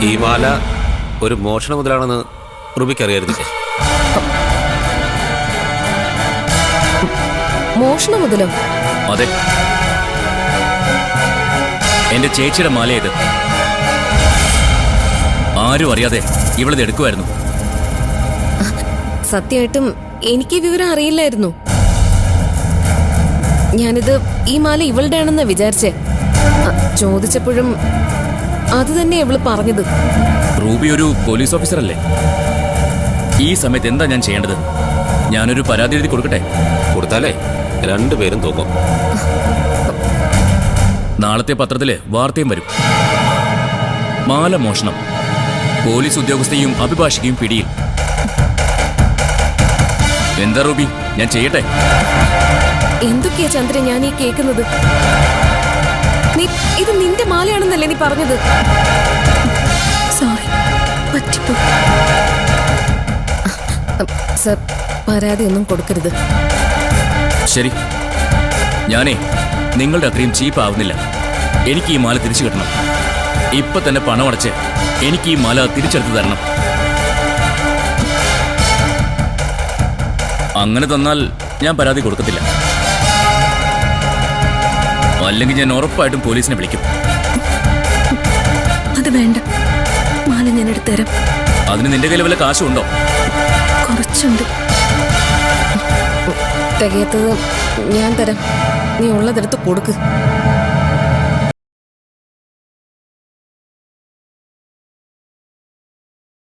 ഈ മാല ഒരു മോഷണ മുതലാണെന്ന് റുബിക്ക് അറിയായിരുന്നില്ലേ? മോഷണ മുതലോ? അതെ, എന്റെ ചേച്ചിയുടെ മാലയത്. ആരും അറിയാതെ ഇവളത് എടുക്കുമായിരുന്നു. സത്യമായിട്ടും എനിക്ക് വിവരം അറിയില്ലായിരുന്നു. ഞാനിത് ഈ മാല ഇവളുടെ ആണെന്ന് വിചാരിച്ചേ. ചോദിച്ചപ്പോഴും അത് തന്നെ ഇവള് പറഞ്ഞത്. റൂബി ഒരു പോലീസ് ഓഫീസർ അല്ലേ? ഈ സമയത്ത് എന്താ ഞാൻ ചെയ്യേണ്ടത്? ഞാനൊരു പരാതി എഴുതി കൊടുക്കട്ടെ? കൊടുത്താലേ രണ്ടുപേരും തോക്കും. നാളത്തെ പത്രത്തില് വാർത്തയും വരും. മാല മോഷണം, പോലീസ് ഉദ്യോഗസ്ഥയും അഭിഭാഷകയും പിടിയിൽ. എന്താ റൂബി, ഞാൻ ചെയ്യട്ടെ? എന്തൊക്കെയാ ചന്ദ്രൻ ഞാൻ ഈ കേൾക്കുന്നത്? ഇത് നിന്റെ മാലയാണെന്നല്ലേ നീ പറഞ്ഞത്? സോറി, പറ്റിപ്പോ. സർ, പരാതി ഒന്നും കൊടുക്കരുത്. ശരി, ഞാനേ നിങ്ങളുടെ അത്രയും ചീപ്പ് ആവുന്നില്ല. എനിക്ക് ഈ മാല തിരിച്ചു കിട്ടണം. ഇപ്പൊ തന്നെ പണം അടച്ച് എനിക്ക് ഈ മാല തിരിച്ചെടുത്ത് തരണം. അങ്ങനെ തന്നാൽ ഞാൻ പരാതി കൊടുക്കത്തില്ല. അല്ലെങ്കിൽ ഞാൻ ഉറപ്പായിട്ടും പോലീസിനെ വിളിക്കും. അത് വേണ്ട, മാല ഞാൻ എടുത്തുതരാം. അതിന് നിന്റെ കയ്യിൽ വല്ല കാശുണ്ടോ? കുറച്ചുണ്ട്. തികയത്തത് ഞാൻ തരാം. നീ ഉള്ളതെടുത്ത് കൊടുക്ക്.